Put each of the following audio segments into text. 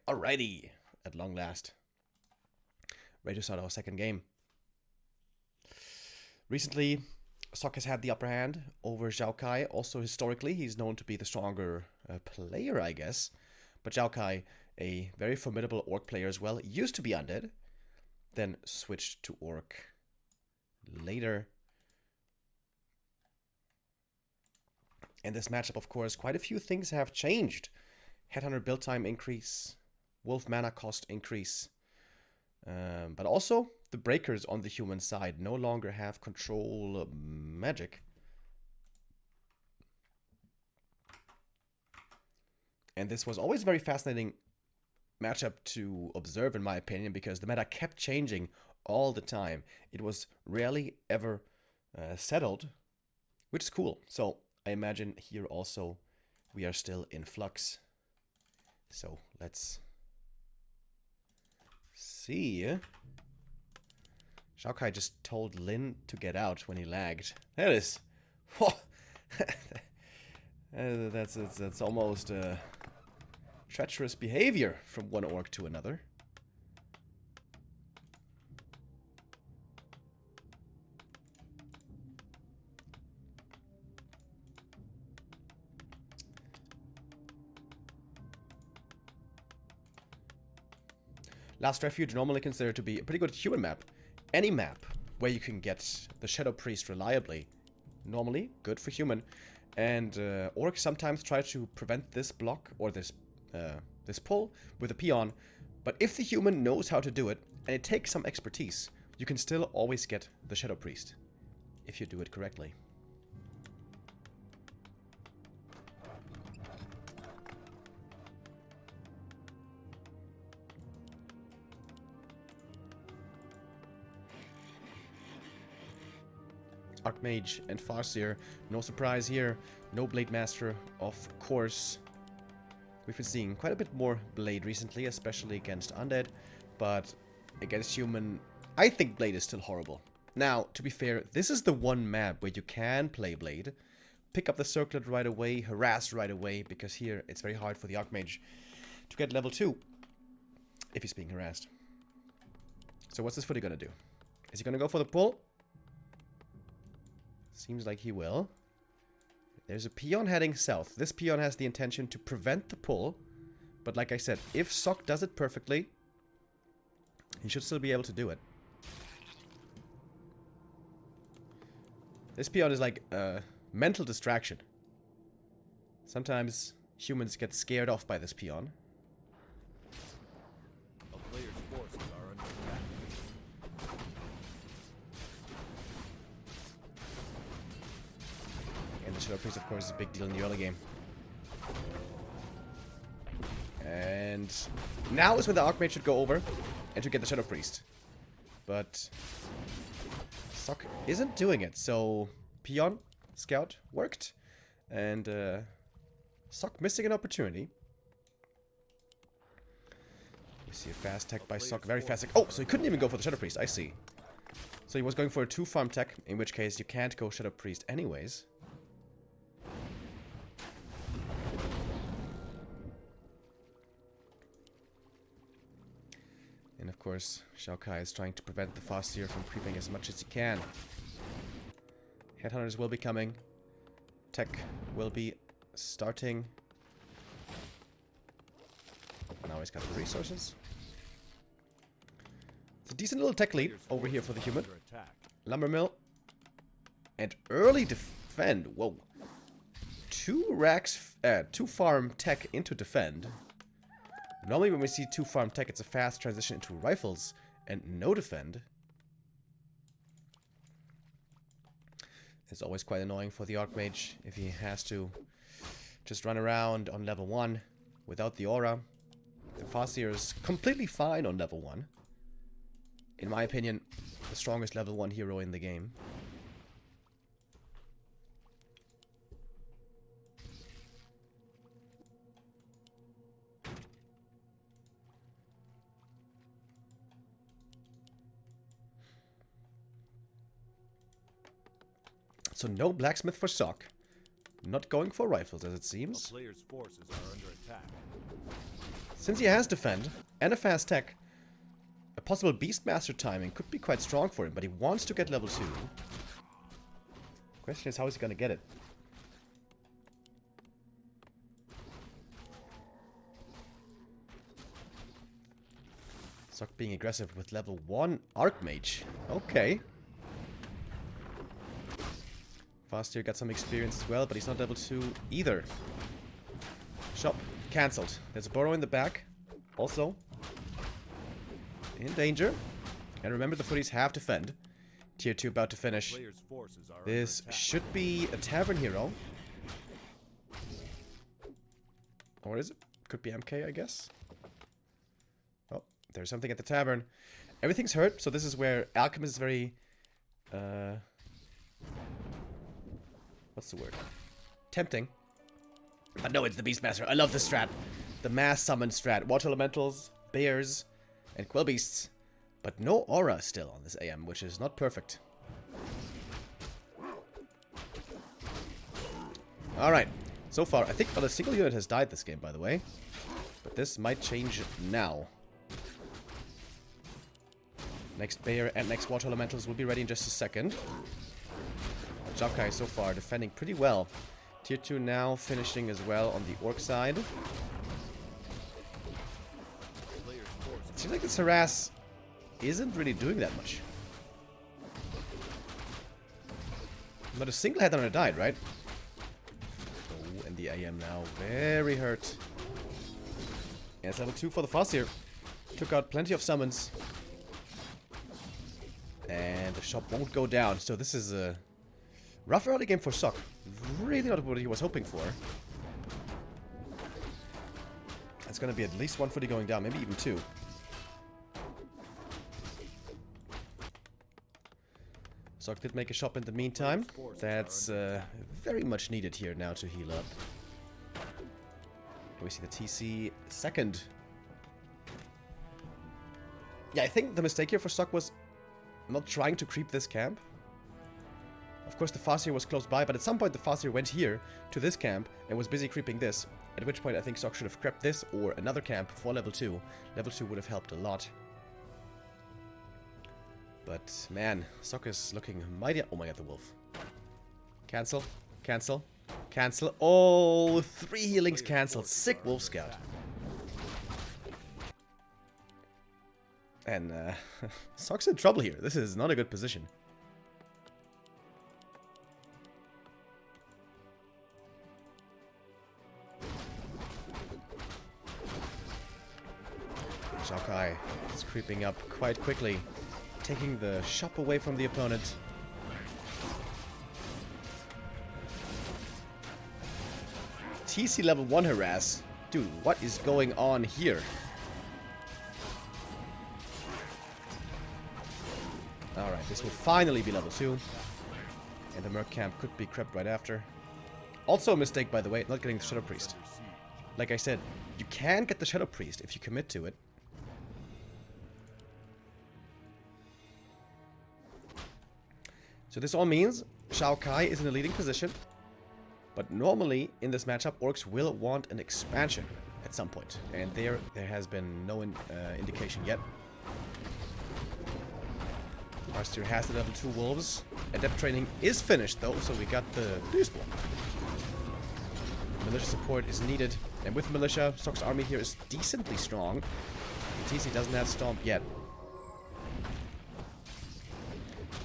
Alrighty, at long last. Ready to start our second game. Recently, Sok has had the upper hand over XiaoKai. Also, historically, he's known to be the stronger player, I guess. But XiaoKai, a very formidable Orc player as well, used to be undead, then switched to Orc later. In this matchup, of course, quite a few things have changed. Headhunter build time increase, Wolf mana cost increase, but also the breakers on the human side no longer have control magic. And this was always a very fascinating matchup to observe, in my opinion, because the meta kept changing all the time. It was rarely ever settled, which is cool. So I imagine here also we are still in flux. So let's see. XiaoKai just told Lin to get out when he lagged. There it is. That's almost treacherous behavior from one orc to another. Last Refuge, normally considered to be a pretty good human map. Any map where you can get the Shadow Priest reliably, normally good for human. And orcs sometimes try to prevent this block or this pull with a peon. But if the human knows how to do it, and it takes some expertise, you can still always get the Shadow Priest if you do it correctly. Archmage and Farseer, no surprise here. No Blade Master, of course. We've been seeing quite a bit more Blade recently, especially against Undead. But against Human, I think Blade is still horrible. Now, to be fair, this is the one map where you can play Blade. Pick up the Circlet right away, harass right away, because here it's very hard for the Archmage to get level 2 if he's being harassed. So what's this footy gonna do? Is he gonna go for the pull? Seems like he will. There's a peon heading south. This peon has the intention to prevent the pull. But like I said, if Sok does it perfectly, he should still be able to do it. This peon is like a mental distraction. Sometimes humans get scared off by this peon. Shadow Priest, of course, is a big deal in the early game. And now is when the Archmage should go over and to get the Shadow Priest. But Sok isn't doing it, so Peon, Scout, worked. And Sok missing an opportunity. We see a fast tech by Sok, very fast tech. Oh, so he couldn't even go for the Shadow Priest, I see. So he was going for a 2-farm tech, in which case you can't go Shadow Priest anyways. And of course, XiaoKai is trying to prevent the Farseer from creeping as much as he can. Headhunters will be coming. Tech will be starting. Now he's got the resources. It's a decent little tech lead over here for the human. Lumber mill. And early defend. Whoa. 2 farm tech into defend. Normally when we see 2-farm tech, it's a fast transition into rifles and no defend. It's always quite annoying for the Archmage if he has to just run around on level 1 without the aura. The Farseer is completely fine on level 1. In my opinion, the strongest level 1 hero in the game. So no blacksmith for Sok. Not going for rifles, as it seems. A player's forces are under attack. Since he has defend and a fast tech, a possible Beastmaster timing could be quite strong for him, but he wants to get level 2. Question is, how is he gonna get it? Sok being aggressive with level 1 Archmage. Okay. Fastier got some experience as well, but he's not level 2 either. Shop cancelled. There's a burrow in the back. Also in danger. And remember, the footies have defend. Tier 2 about to finish. This should be a tavern hero. Or is it? Could be MK, I guess. Oh, there's something at the tavern. Everything's hurt, so this is where Alchemist is very... what's the word? Tempting. But no, it's the Beastmaster. I love this strat. The mass summon strat. Water elementals, bears, and quill beasts. But no aura still on this AM, which is not perfect. Alright. So far, I think not a single unit has died this game, by the way. But this might change now. Next bear and next water elementals will be ready in just a second. XiaoKai so far defending pretty well. Tier 2 now finishing as well on the orc side. It seems like this harass isn't really doing that much. Not a single headhunter died, right? Oh, and the AM now very hurt. Yeah, it's level 2 for the Fastier. Took out plenty of summons. And the shop won't go down. So this is a rough early game for Sok. Really not what he was hoping for. It's going to be at least 1 footy going down, maybe even 2. Sok did make a shop in the meantime. That's very much needed here now to heal up. Here we see the TC second. Yeah, I think the mistake here for Sok was not trying to creep this camp. Of course, the Fastier was close by, but at some point the Fastier went here to this camp and was busy creeping this. At which point I think Sok should have crept this or another camp for level 2. Level 2 would have helped a lot. But man, Sok is looking mighty. Oh my god, the wolf. Cancel, cancel, cancel. Oh, 3 healings cancelled. Sick wolf scout. And Sok's in trouble here. This is not a good position. XiaoKai is creeping up quite quickly, taking the shop away from the opponent. TC level 1 harass. Dude, what is going on here? Alright, this will finally be level 2. And the Merc camp could be crept right after. Also a mistake, by the way, not getting the Shadow Priest. Like I said, you can get the Shadow Priest if you commit to it. So this all means XiaoKai is in a leading position. But normally, in this matchup, Orcs will want an expansion at some point. And there has been no indication yet. Arster has the level 2 wolves. Adept training is finished though, so we got the boost one. Militia support is needed. And with Militia, Sok's army here is decently strong. The TC doesn't have Stomp yet.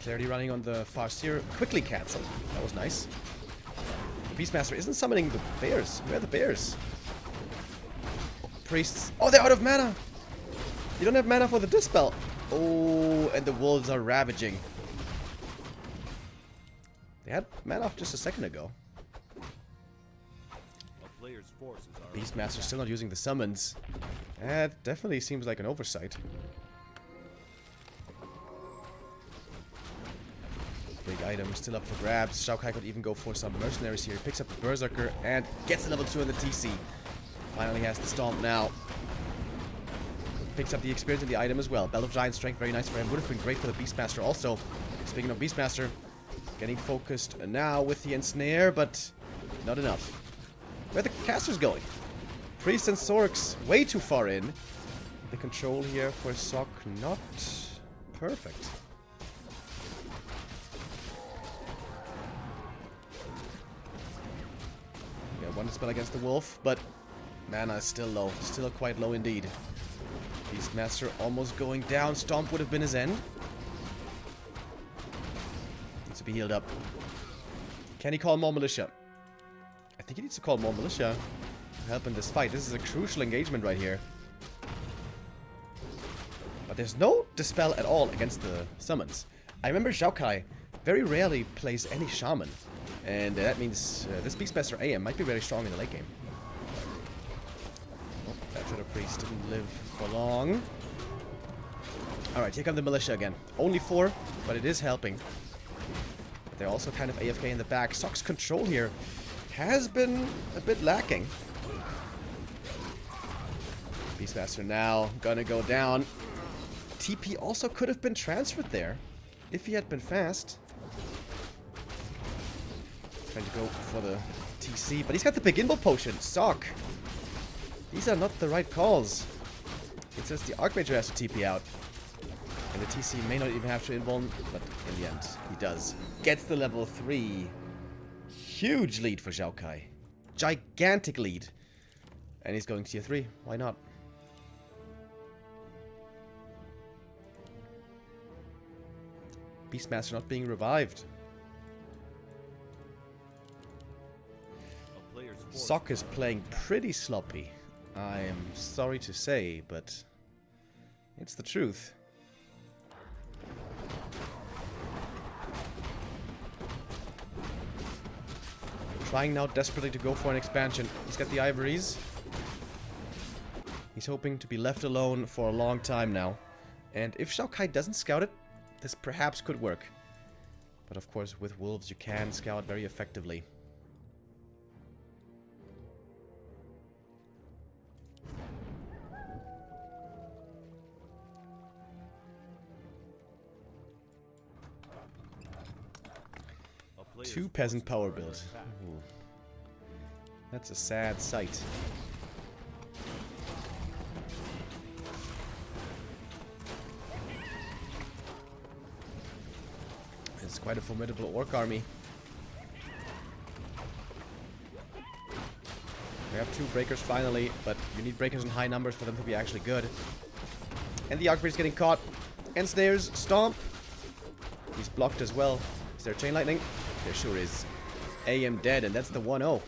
Clarity running on the Farseer. Quickly cancelled. That was nice. The Beastmaster isn't summoning the bears. Where are the bears? Oh, priests. Oh, they're out of mana! You don't have mana for the Dispel. Oh, and the wolves are ravaging. They had mana off just a second ago. Beastmaster still not using the summons. That definitely seems like an oversight. Big item still up for grabs. XiaoKai could even go for some mercenaries here. Picks up the Berserker and gets the level 2 in the TC. Finally has the Stomp now. Picks up the experience in the item as well. Belt of Giant Strength, very nice for him. Would have been great for the Beastmaster also. Speaking of Beastmaster, getting focused now with the Ensnare, but not enough. Where are the casters going? Priest and Sorks way too far in. The control here for Sok not perfect. Yeah, one spell against the wolf, but mana is still low. Still quite low indeed. Beastmaster almost going down. Stomp would have been his end. Needs to be healed up. Can he call more militia? I think he needs to call more militia to help in this fight. This is a crucial engagement right here. But there's no dispel at all against the summons. I remember XiaoKai very rarely plays any shaman. And that means this Beastmaster AM might be very strong in the late game. Oh, that Shadow Priest didn't live for long. Alright, here come the militia again. Only 4, but it is helping. But they're also kind of AFK in the back. Sok's control here has been a bit lacking. Beastmaster now gonna go down. TP also could have been transferred there if he had been fast. Trying to go for the TC, but he's got the big invul potion. Sok. These are not the right calls. It says the Archmage has to TP out. And the TC may not even have to invul, but in the end, he does. Gets the level 3. Huge lead for XiaoKai. Gigantic lead. And he's going tier 3. Why not? Beastmaster not being revived. Sok is playing pretty sloppy. I am sorry to say, but it's the truth. Trying now desperately to go for an expansion. He's got the ivories. He's hoping to be left alone for a long time now. And if XiaoKai doesn't scout it, this perhaps could work. But of course, with wolves, you can scout very effectively. Two peasant power build. Ooh. That's a sad sight. It's quite a formidable orc army. We have 2 breakers finally, but you need breakers in high numbers for them to be actually good. And the Archmage is getting caught. And snares, stomp. He's blocked as well. Is there chain lightning? There sure is. AM dead, and that's the 1-0.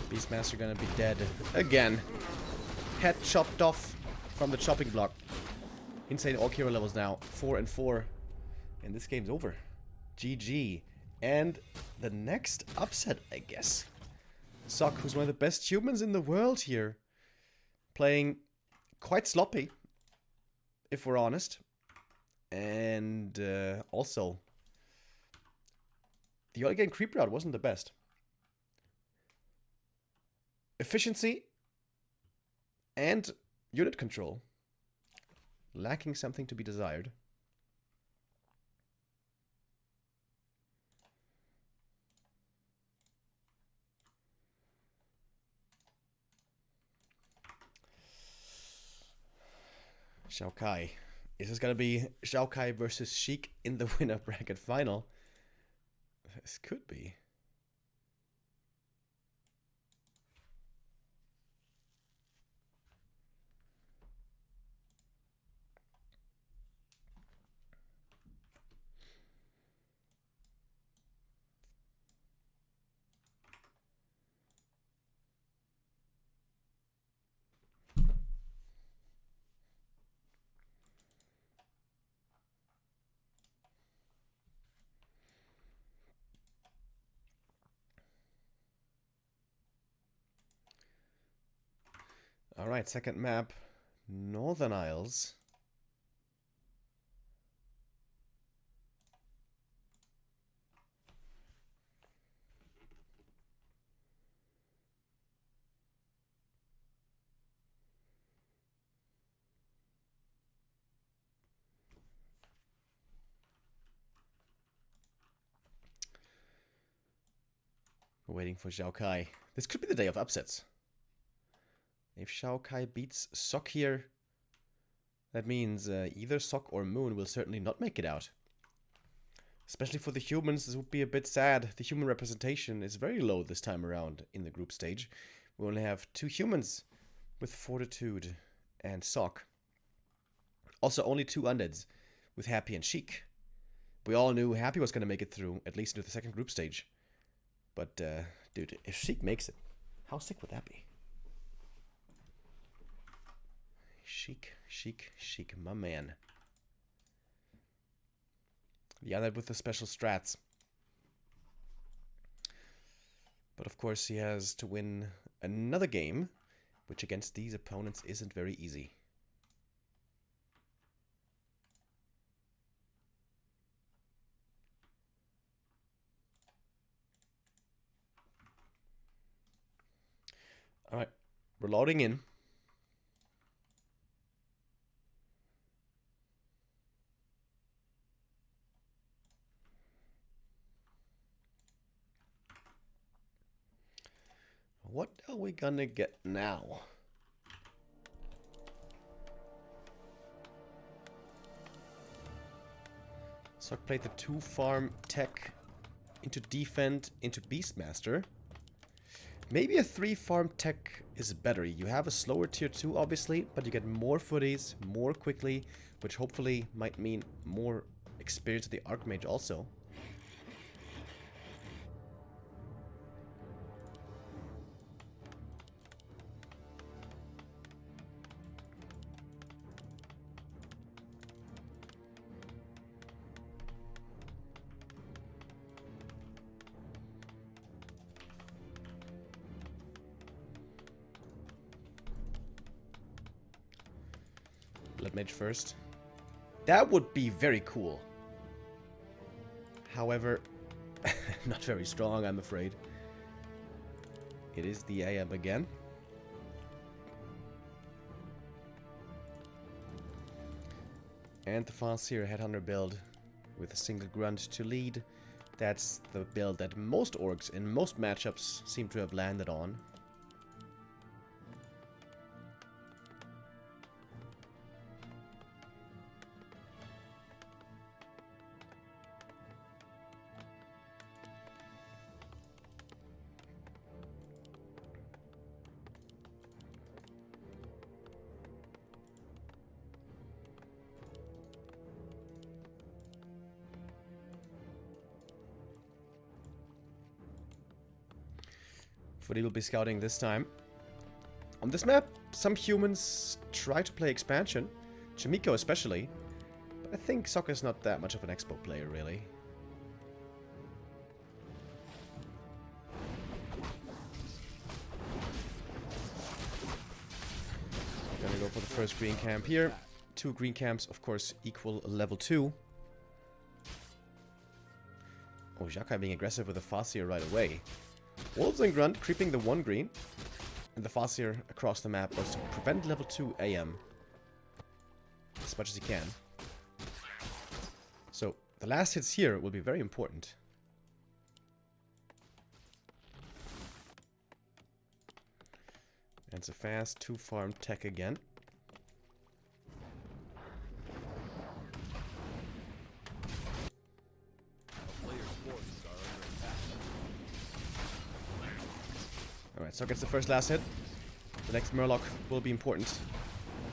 Beastmaster gonna be dead again. Head chopped off from the chopping block. Insane orc hero levels now. 4 and 4. And this game's over. GG. And the next upset, I guess. Sok, who's one of the best humans in the world here. Playing quite sloppy, if we're honest. And also, the early game creep route wasn't the best. Efficiency and unit control. Lacking something to be desired. XiaoKai. Is this gonna be XiaoKai versus Sheik in the winner bracket final? This could be. Alright, second map. Northern Isles. We're waiting for XiaoKai. This could be the day of upsets. If XiaoKai beats Sok here, that means either Sok or Moon will certainly not make it out. Especially for the humans, this would be a bit sad. The human representation is very low this time around in the group stage. We only have 2 humans with Fortitude and Sok. Also only 2 undeads with Happy and Sheik. We all knew Happy was going to make it through, at least into the second group stage. But, dude, if Sheik makes it, how sick would that be? Sheik, my man. The other with the special strats. But of course he has to win another game, which against these opponents isn't very easy. Alright, we're loading in. What are we gonna get now? Sok played the 2 farm tech into defend into Beastmaster. Maybe a 3 farm tech is better. You have a slower tier 2 obviously, but you get more footies more quickly, which hopefully might mean more experience with the Archmage also. Blood Mage first. That would be very cool. However, not very strong, I'm afraid. It is the AM again. And the Farseer Headhunter build with a single grunt to lead. That's the build that most orcs in most matchups seem to have landed on. Footy will be scouting this time. On this map, some humans try to play expansion, Chimiko especially, but I think Sok is not that much of an expo player, really. Gonna go for the first green camp here. 2 green camps, of course, equal level 2. Oh, XiaoKai being aggressive with the Farseer right away. Wolves and Grunt creeping the 1 green, and the Farseer across the map was to prevent level 2 AM as much as he can. So the last hits here will be very important. And it's a fast 2 farm tech again. Alright, so gets the first last hit. The next Murloc will be important.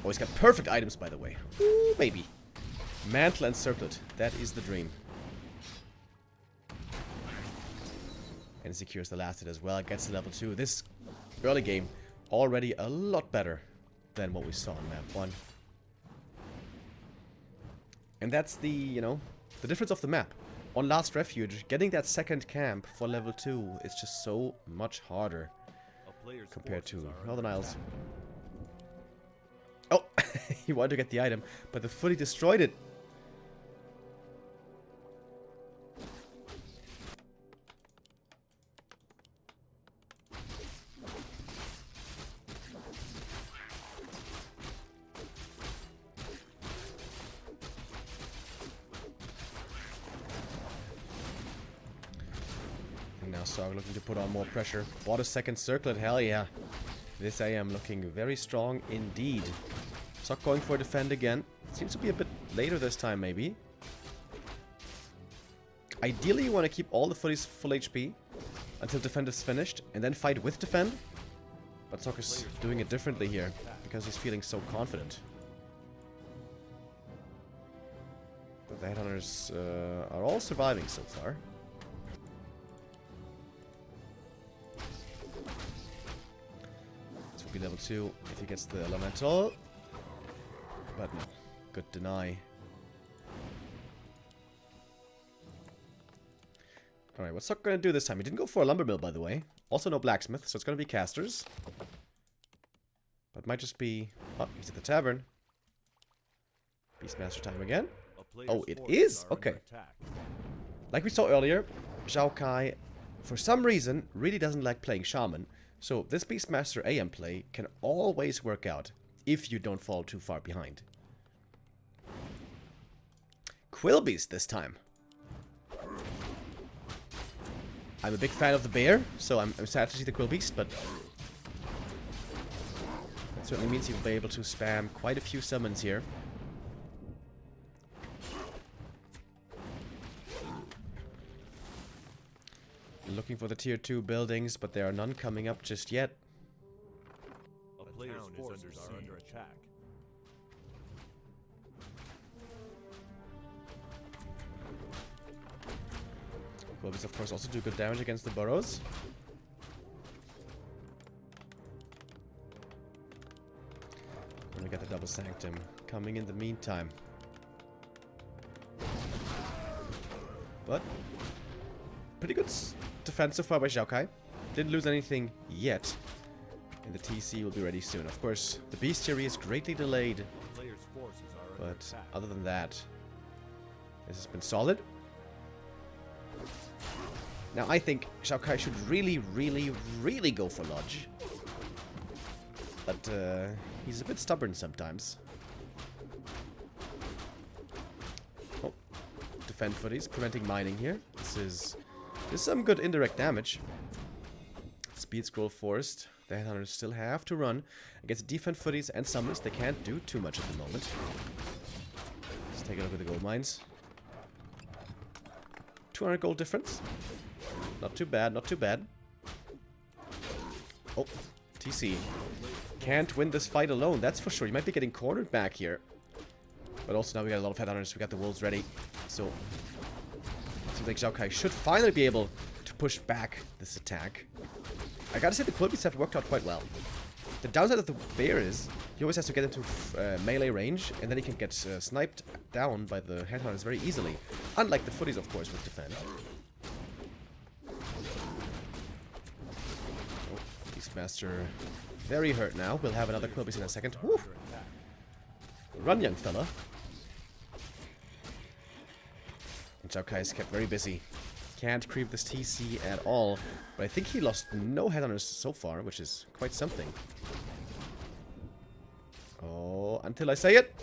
Oh, he's got perfect items, by the way. Ooh, baby. Mantle and Circlet. That is the dream. And secures the last hit as well. Gets to level 2. This early game already a lot better than what we saw on map 1. And that's the, you know, the difference of the map. On Last Refuge, getting that second camp for level 2 is just so much harder compared to Northern Isles. Oh, he wanted to get the item, but the Footy destroyed it. now Sog looking to put on more pressure. Bought a second circlet, hell yeah. This AM looking very strong indeed. Sog going for a defend again. Seems to be a bit later this time, maybe. Ideally, you want to keep all the footies full HP until defend is finished, and then fight with defend. But Sog is doing it differently here, because he's feeling so confident. But the Headhunters are all surviving so far. This will be level 2 if he gets the elemental. But no. Good deny. Alright, what's Sog gonna do this time? He didn't go for a lumber mill, by the way. Also no blacksmith, so it's gonna be casters. But might just be... Oh, he's at the tavern. Beastmaster time again. Oh, it is? Okay. Like we saw earlier, XiaoKai, for some reason, really doesn't like playing Shaman. So this Beastmaster AM play can always work out if you don't fall too far behind. Quillbeast this time. I'm a big fan of the bear, so I'm sad to see the Quillbeast, but that certainly means you'll be able to spam quite a few summons here. Looking for the tier 2 buildings, but there are none coming up just yet. A player's forces are under attack. Quillbeasts, of course, also do good damage against the burrows. And we got the double sanctum coming in the meantime. But pretty good defense so far by XiaoKai. Didn't lose anything yet. And the TC will be ready soon. Of course, the bestiary is greatly delayed. But other than that, this has been solid. Now I think XiaoKai should really go for Lodge. But he's a bit stubborn sometimes. Oh, defend footies, preventing mining here. This is some good indirect damage. Speed scroll forced. The Headhunters still have to run against defend footies and summons. They can't do too much at the moment. Let's take a look at the gold mines. 200 gold difference. Not too bad, not too bad. Oh, TC. Can't win this fight alone, that's for sure. You might be getting cornered back here. But also now we got a lot of Headhunters. We got the wolves ready. So, it seems like XiaoKai should finally be able to push back this attack. I gotta say the Quillbeasts have worked out quite well. The downside of the bear is he always has to get into melee range, and then he can get sniped down by the Headhunters very easily. Unlike the footies, of course, with defend. Oh, Beastmaster very hurt now. We'll have another Quillbeast in a second. Woo. Run, young fella. And XiaoKai is kept very busy. Can't creep this TC at all. But I think he lost no Headhunters so far, which is quite something. Oh, until I say it.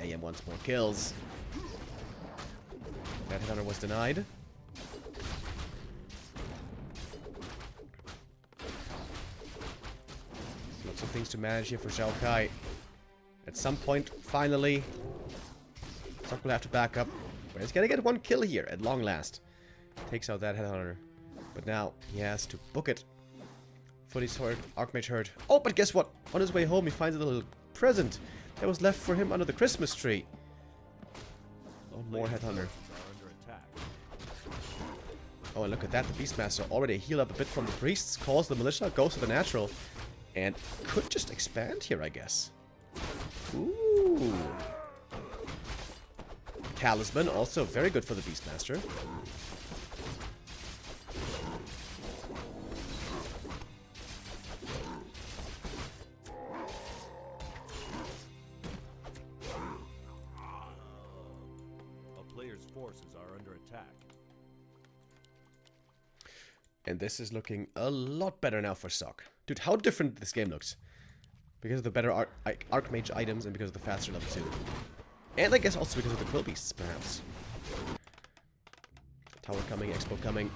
AM wants more kills. That Headhunter was denied. Lots of things to manage here for XiaoKai. At some point, finally, Sog will have to back up. But he's gonna get one kill here at long last. Takes out that Headhunter. But now he has to book it. Footy's hurt, Archmage hurt. Oh, but guess what? On his way home, he finds a little present that was left for him under the Christmas tree. Oh, more Headhunter. Oh, and look at that. The Beastmaster already healed up a bit from the priests, calls the militia, goes to the natural, and could just expand here, I guess. Ooh. Talisman, also very good for the Beastmaster. A player's forces are under attack. And this is looking a lot better now for Sog. Dude, how different this game looks. Because of the better Archmage items and because of the faster level 2. And I guess also because of the Quillbeasts, perhaps. Power coming, Expo coming.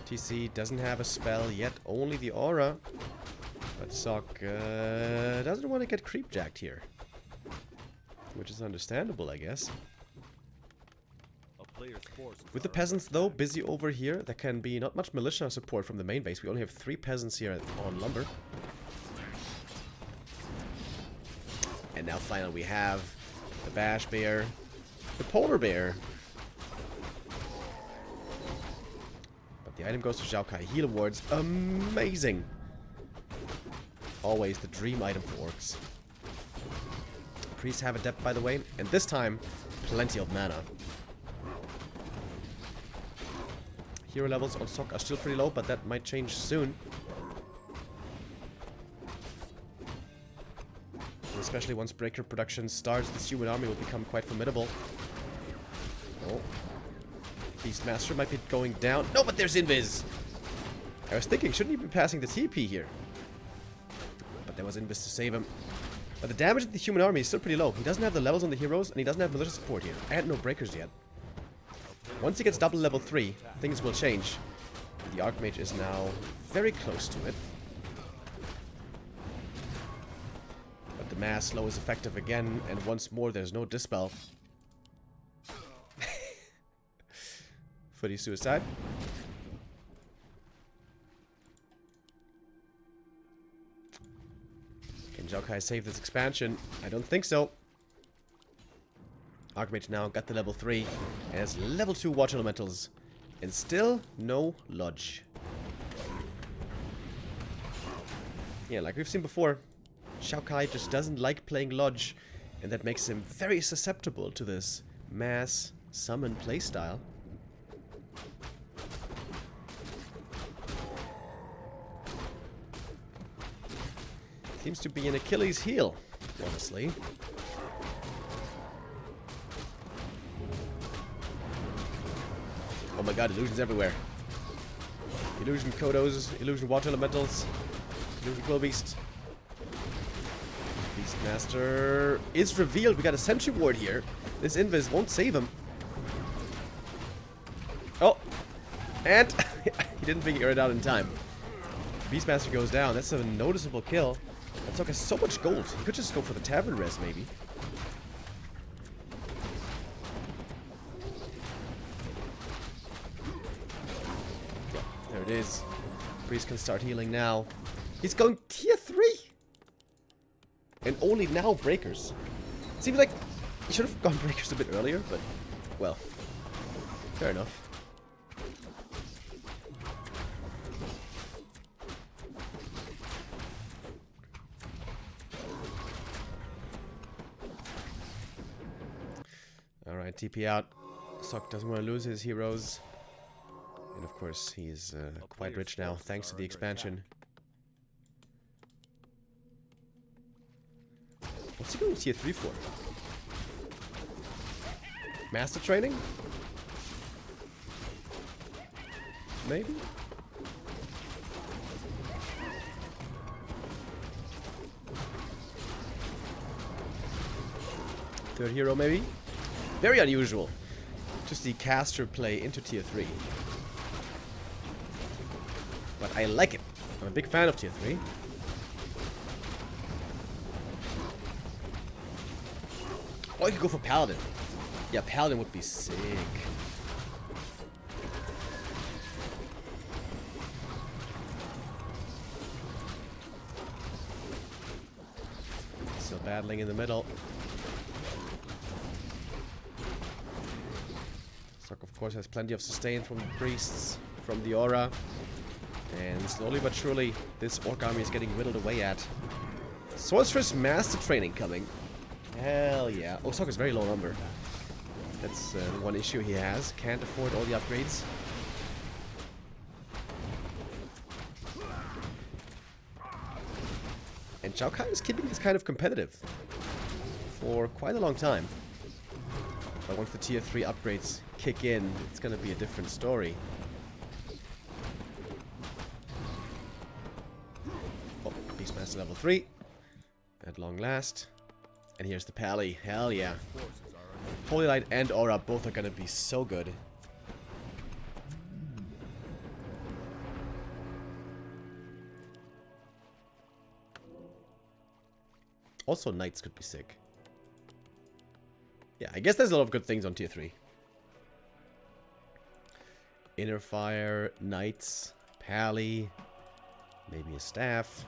TC doesn't have a spell yet, only the aura. But Sok doesn't want to get creep-jacked here. Which is understandable, I guess. With the peasants, though, busy over here, there can be not much militia support from the main base. We only have 3 peasants here on lumber. And now finally we have the Bash Bear, the Polar Bear. But the item goes to XiaoKai. Heal awards. Amazing. Always the dream item for orcs. Priests have adept, by the way. And this time, plenty of mana. Hero levels on Sok are still pretty low, but that might change soon. Especially once breaker production starts, this human army will become quite formidable. Oh. Beastmaster might be going down. No, but there's Invis! I was thinking, shouldn't he be passing the TP here? But there was Invis to save him. But the damage of the human army is still pretty low. He doesn't have the levels on the heroes, and he doesn't have militia support here. And no breakers yet. Once he gets double level 3, things will change. The Archmage is now very close to it. But the mass slow is effective again, and once more there's no dispel. Footy suicide. Can XiaoKai save this expansion? I don't think so. Archmage now got the level 3 and has level 2 Water Elementals. And still no Lodge. Yeah, like we've seen before, XiaoKai just doesn't like playing Lodge, and that makes him very susceptible to this mass summon playstyle. Seems to be an Achilles heel, honestly. Oh my god, illusions everywhere. Illusion Kodos, illusion Water Elementals, illusion Quillbeast. Beastmaster is revealed. We got a Sentry Ward here. This Invis won't save him. Oh! And he didn't figure it out in time. Beastmaster goes down. That's a noticeable kill. That took us so much gold. He could just go for the Tavern Res, maybe. There it is. Priest can start healing now. He's going tier 3! And only now breakers. Seems like he should have gone breakers a bit earlier, but, well, fair enough. Alright, TP out. Sok doesn't want to lose his heroes. And of course, he's quite rich now, thanks to the expansion. What's he going tier 3 for? Master training? Maybe? Third hero, maybe? Very unusual to see caster play into tier 3. But I like it. I'm a big fan of tier 3. Oh, you could go for Paladin. Yeah, Paladin would be sick. Still battling in the middle. Sok, of course, has plenty of sustain from the priests, from the aura. And slowly but surely, this orc army is getting whittled away at. Sorceress Master Training coming. Hell yeah. Oh, Sok is very low number. That's the one issue he has. Can't afford all the upgrades. And XiaoKai is keeping this kind of competitive for quite a long time. But once the tier 3 upgrades kick in, it's gonna be a different story. Oh, Beastmaster level 3. At long last. And here's the Pally. Hell yeah. Holy Light and Aura both are gonna be so good. Also, knights could be sick. Yeah, I guess there's a lot of good things on tier 3. Inner fire, knights, pally, maybe a staff.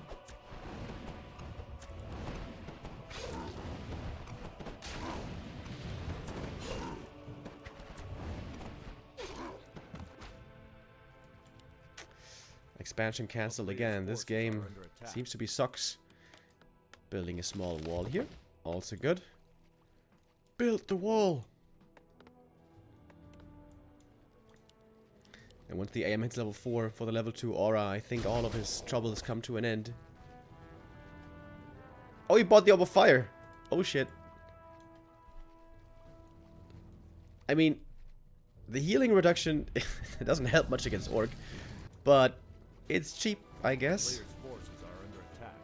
Expansion cancelled again. This game seems to be sucks. Building a small wall here. Also good. Build the wall! And once the AM hits level 4 for the level 2 aura, I think all of his troubles come to an end. Oh, he bought the Orb of Fire! Oh shit. I mean, the healing reduction it doesn't help much against Orc, but it's cheap, I guess. Player's forces are under attack.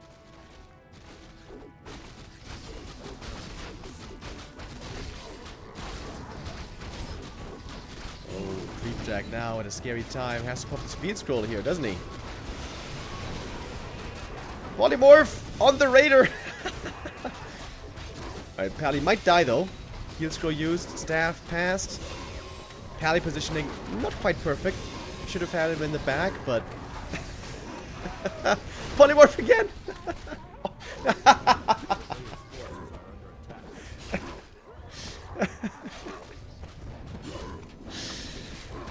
Oh, Creepjack now at a scary time has to pop the speed scroll here, doesn't he? Polymorph on the Raider! Alright, Pally might die though. Heal scroll used, staff passed. Pally positioning not quite perfect. Should have had him in the back, but... Polymorph again!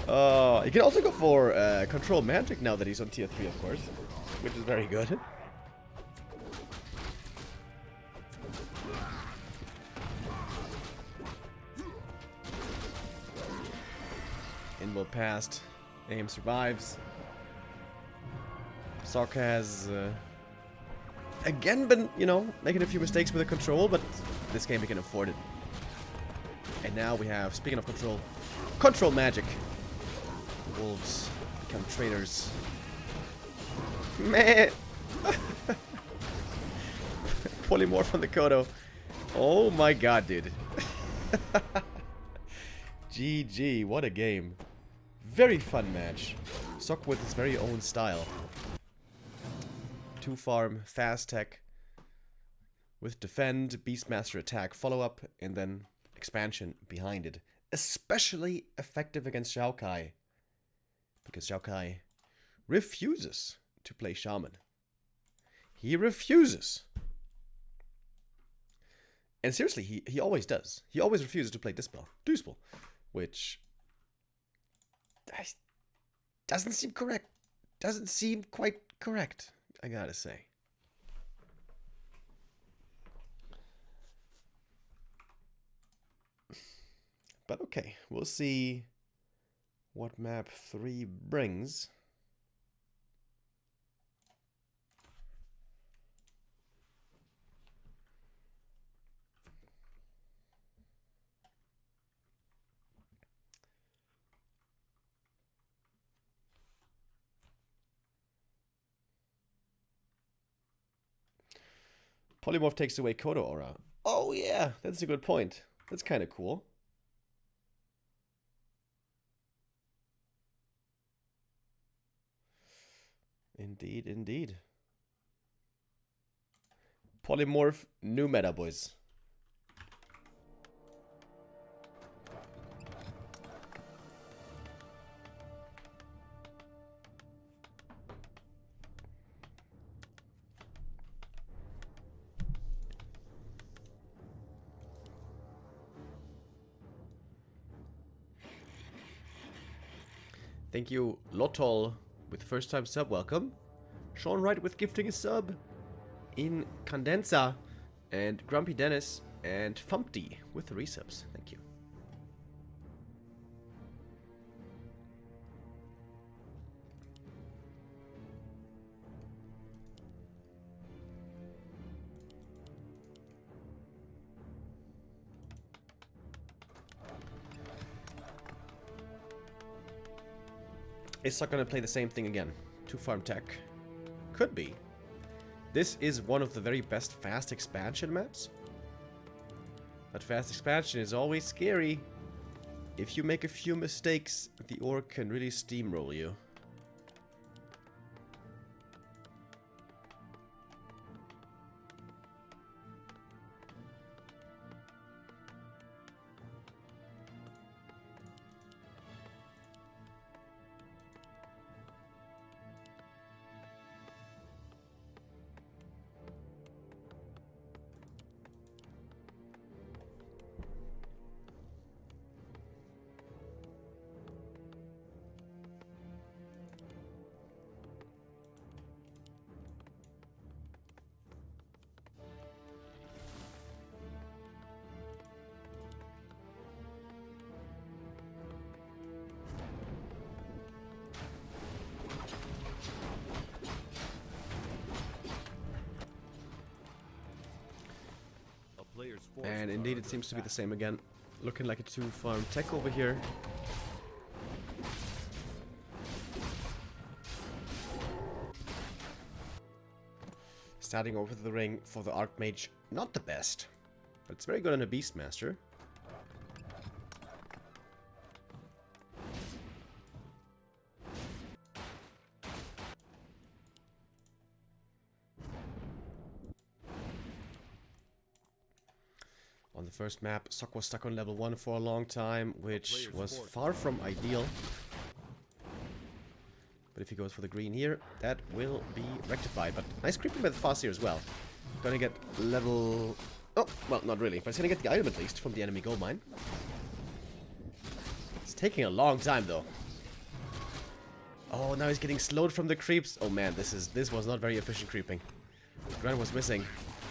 Oh, he can also go for control magic now that he's on tier 3, of course, which is very good. Invo passed. Aim survives. Sock has again been, you know, making a few mistakes with the control, but this game we can afford it. And now we have, speaking of control, control magic. Wolves become traitors. Man! Polymorph on the Kodo. Oh my god, dude. GG, what a game. Very fun match. Sock with his very own style. 2 farm, fast tech. With defend, Beastmaster attack, follow-up, and then expansion behind it. Especially effective against XiaoKai. Because XiaoKai refuses to play Shaman. He refuses. And seriously, he always does. He always refuses to play Dispel. Which doesn't seem correct. Doesn't seem quite correct, I gotta say. But okay, we'll see what map 3 brings. Polymorph takes away Kodo Aura. Oh yeah, that's a good point. That's kind of cool. Indeed, indeed. Polymorph, new meta, boys. Thank you, Lotol, with first time sub, welcome. Sean Wright with gifting a sub. In Condensa. And Grumpy Dennis and Fumpty with 3 subs. Thank you. Is not going to play the same thing again. 2 farm tech. Could be. This is one of the very best fast expansion maps. But fast expansion is always scary. If you make a few mistakes, the orc can really steamroll you. And indeed, it seems to be the same again. Looking like a 2-farm tech over here. Starting over the ring for the Archmage. Not the best, but it's very good on a Beastmaster. On the first map, Sok was stuck on level 1 for a long time, which was far from ideal. But if he goes for the green here, that will be rectified. But nice creeping by the Farseer as well. Gonna get level... Oh, well, not really. But he's gonna get the item at least from the enemy gold mine. It's taking a long time though. Oh, now he's getting slowed from the creeps. Oh man, this was not very efficient creeping. Grunt was missing.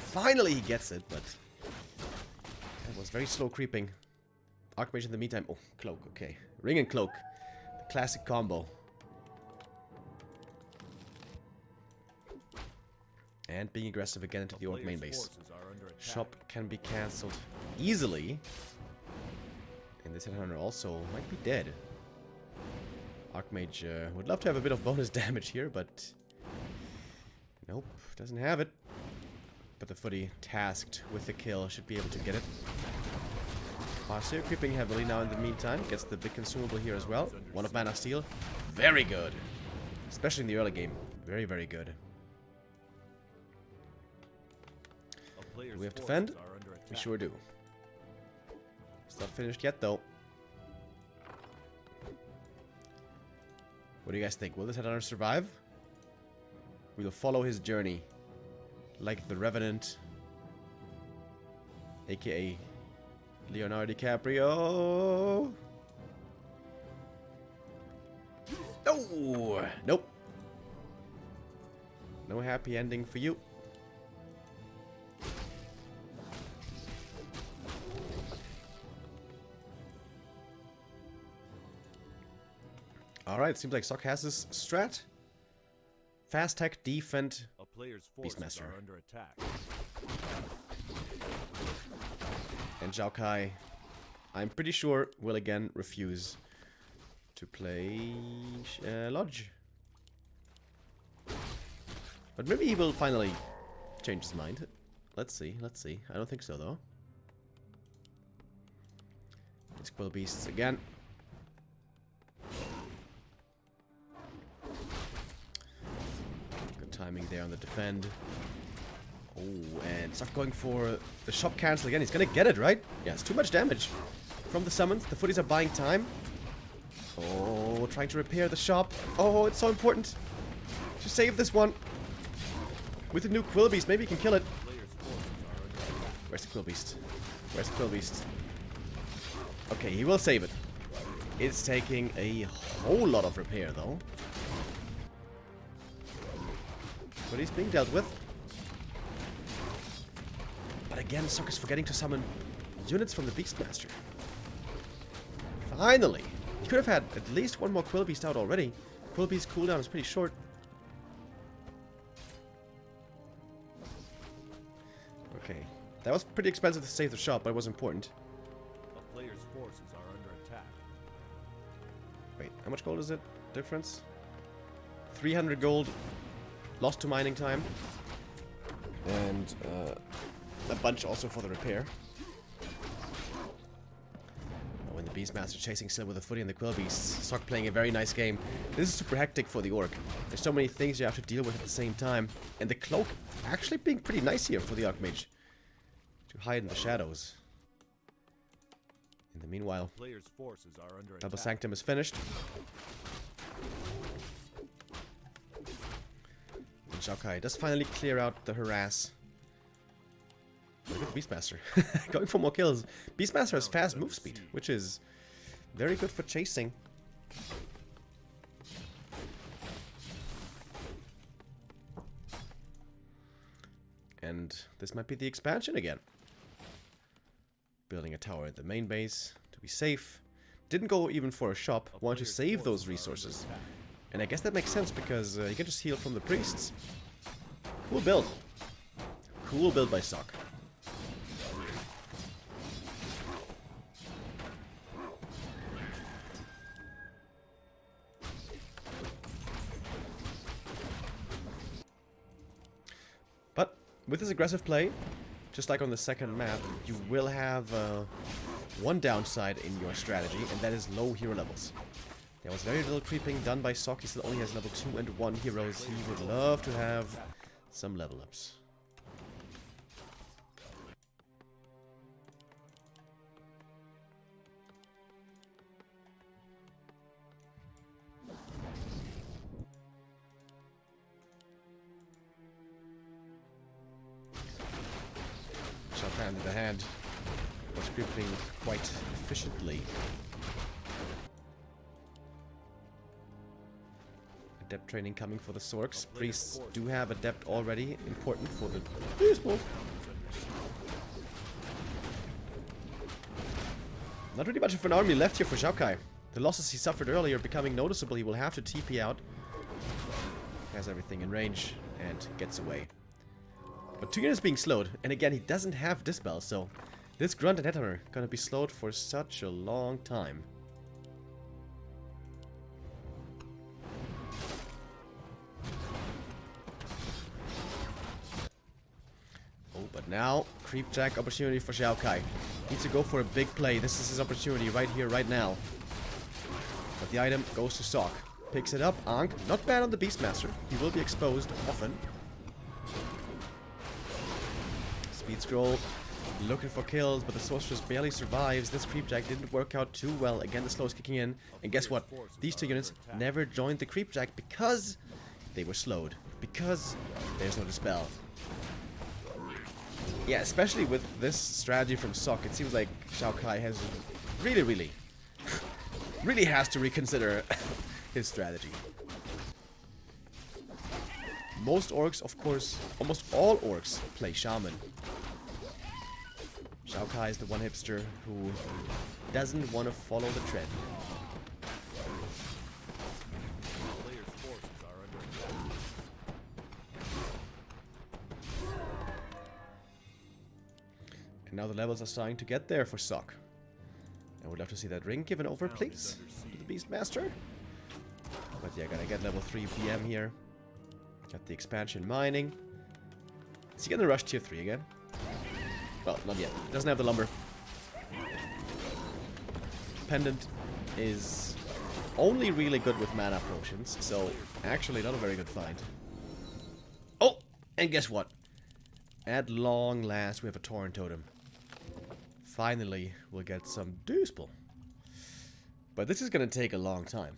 Finally he gets it, but... That was very slow creeping. Archmage in the meantime. Oh, cloak, okay. Ring and cloak. The classic combo. And being aggressive again into the Orc main base. Shop can be cancelled easily. And this headhunter also might be dead. Archmage would love to have a bit of bonus damage here, but... Nope, doesn't have it. But the footy tasked with the kill should be able to get it. Farseer creeping heavily now in the meantime. Gets the big consumable here as well. 1 of Mana Steel. Very good. Especially in the early game. Very, very good. Do we have to defend? We sure do. It's not finished yet, though. What do you guys think? Will this headhunter survive? We'll follow his journey. Like the Revenant. AKA Leonardo DiCaprio. Oh! Nope. No happy ending for you. Alright, seems like Sok has his strat. Fast tech, defend, Beastmaster. Under attack. And XiaoKai, I'm pretty sure, will again refuse to play Lodge. But maybe he will finally change his mind. Let's see, let's see. I don't think so, though. It's Quill Beasts again. Timing there on the defend. Oh, and Sok going for the shop cancel again. He's gonna get it, right? Yeah, it's too much damage from the summons. The footies are buying time. Oh, trying to repair the shop. Oh, it's so important to save this one. With the new Quill Beast, maybe he can kill it. Where's the Quill Beast? Where's the Quill Beast? Okay, he will save it. It's taking a whole lot of repair, though. But he's being dealt with. But again, Sok is forgetting to summon units from the Beastmaster. Finally! He could have had at least 1 more Quill Beast out already. Quill Beast cooldown is pretty short. Okay. That was pretty expensive to save the shop, but it was important. A player's forces are under attack. Wait, how much gold is it? Difference? 300 gold. Lost to mining time. And a bunch also for the repair. When the Beastmaster chasing Sil with the footy and the Quill Beasts. Sok playing a very nice game. This is super hectic for the Orc. There's so many things you have to deal with at the same time. And the Cloak actually being pretty nice here for the Archmage. To hide in the shadows. In the meanwhile, Player's forces are under Double attack. Sanctum is finished. XiaoKai does finally clear out the harass. Look at the Beastmaster. Going for more kills. Beastmaster has fast move speed, which is very good for chasing. And this might be the expansion again. Building a tower at the main base to be safe. Didn't go even for a shop. Wanted to save those resources. And I guess that makes sense because you can just heal from the priests. Cool build. Cool build by Sok. with this aggressive play, just like on the second map, you will have one downside in your strategy, and that is low hero levels. There was very little creeping done by Sok. He still only has level 2 and 1 heroes. He would love to have some level ups. XiaoKai on the hand was creeping quite efficiently. Adept training coming for the Sorks. Priests do have Adept already. Important for the peaceful. Not really much of an army left here for XiaoKai. The losses he suffered earlier becoming noticeable. He will have to TP out. Has everything in range and gets away. But 2 units being slowed, and again he doesn't have Dispel, so this Grunt and Headhunter gonna be slowed for such a long time. Oh, but now Creepjack opportunity for XiaoKai. Needs to go for a big play. This is his opportunity right here, right now. But the item goes to Sok. Picks it up. Ankh, not bad on the Beastmaster. He will be exposed often. Speed scroll, looking for kills, but the sorceress barely survives. This Creepjack didn't work out too well. Again, the slow is kicking in. And guess what? These 2 units never joined the Creepjack because they were slowed. Because there's no Dispel. Yeah, especially with this strategy from Sok, it seems like XiaoKai has really has to reconsider his strategy. Most orcs, of course, almost all orcs play Shaman. XiaoKai is the one hipster who doesn't want to follow the trend. And now the levels are starting to get there for Sok. I would love to see that ring given over, please, to the Beastmaster. But yeah, gotta get level 3 PM here. Got the expansion mining. Is he gonna rush tier 3 again? Well, not yet. Doesn't have the lumber. Pendant is only really good with mana potions, so actually not a very good find. Oh! And guess what? At long last, we have a Tauren Totem. Finally, we'll get some Dispel. But this is gonna take a long time.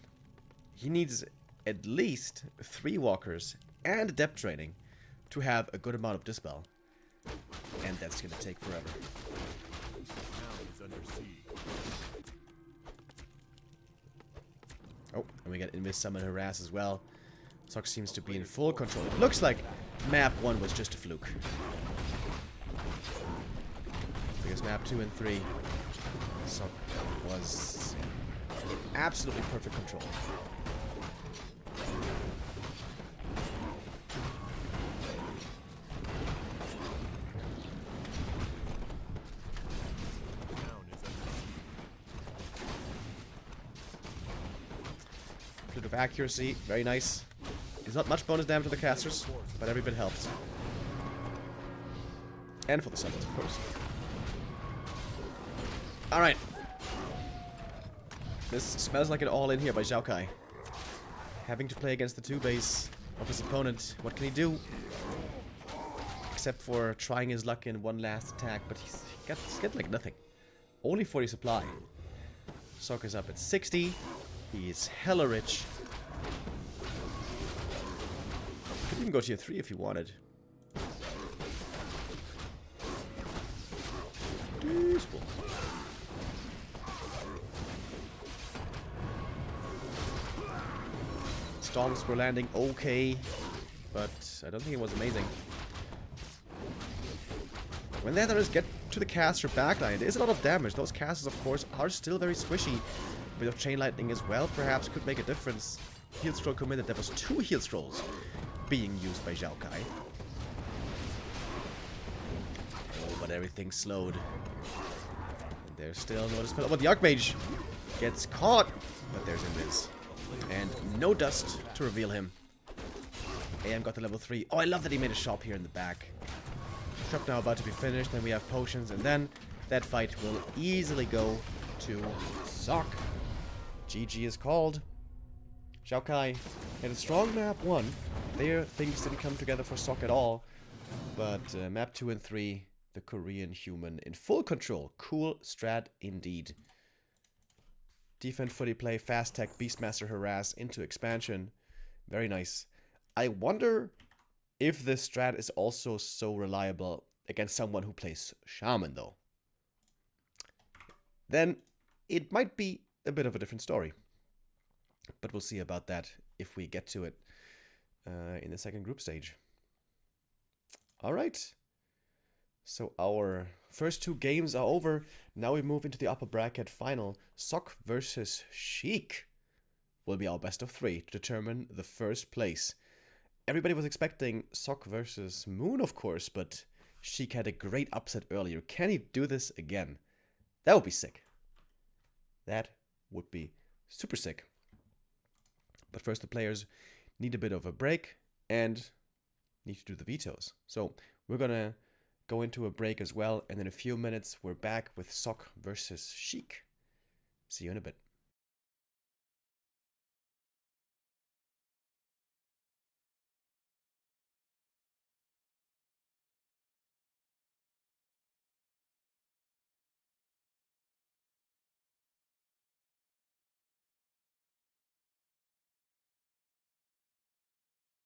He needs at least 3 walkers and Adept training to have a good amount of Dispel. And that's gonna take forever. Oh, and we got Invis Summon Harass as well. Sok seems to be in full control. It looks like map 1 was just a fluke. Because map 2 and 3, Sok was in absolutely perfect control. Of accuracy, very nice. There's not much bonus damage to the casters, but every bit helps. And for the summons, of course. Alright. This smells like an all-in here by XiaoKai. Having to play against the 2 base of his opponent. What can he do? Except for trying his luck in one last attack, but he's got like nothing. Only 40 supply. Sok is up at 60. He's hella rich. Could even go tier 3 if he wanted. Useful. Storms were landing okay, but I don't think it was amazing. When the others get to the caster backline, it is a lot of damage. Those casters, of course, are still very squishy. A bit of Chain Lightning as well, perhaps, could make a difference. Heal Scroll committed. There was 2 Heal Scrolls being used by XiaoKai. Oh, but everything's slowed. And there's still no Dispel. But the Archmage gets caught. But there's Invis. And no dust to reveal him. AM got to level 3. Oh, I love that he made a shop here in the back. Shop now about to be finished, then we have potions, and then that fight will easily go to Sok. GG is called. XiaoKai had a strong map 1. There, things didn't come together for Sok at all. But map 2 and 3, the Korean human in full control. Cool strat indeed. Defend, footy play, fast tech, Beastmaster harass into expansion. Very nice. I wonder if this strat is also so reliable against someone who plays Shaman though. Then it might be a bit of a different story. But we'll see about that if we get to it in the second group stage. Alright. So our first 2 games are over. Now we move into the upper bracket final. Sok versus Sheik will be our best of 3 to determine the first place. Everybody was expecting Sok versus Moon, of course, but Sheik had a great upset earlier. Can he do this again? That would be sick. That would be super sick. But first the players need a bit of a break and need to do the vetoes. So we're gonna go into a break as well, and in a few minutes we're back with Sok versus Sheik. See you in a bit.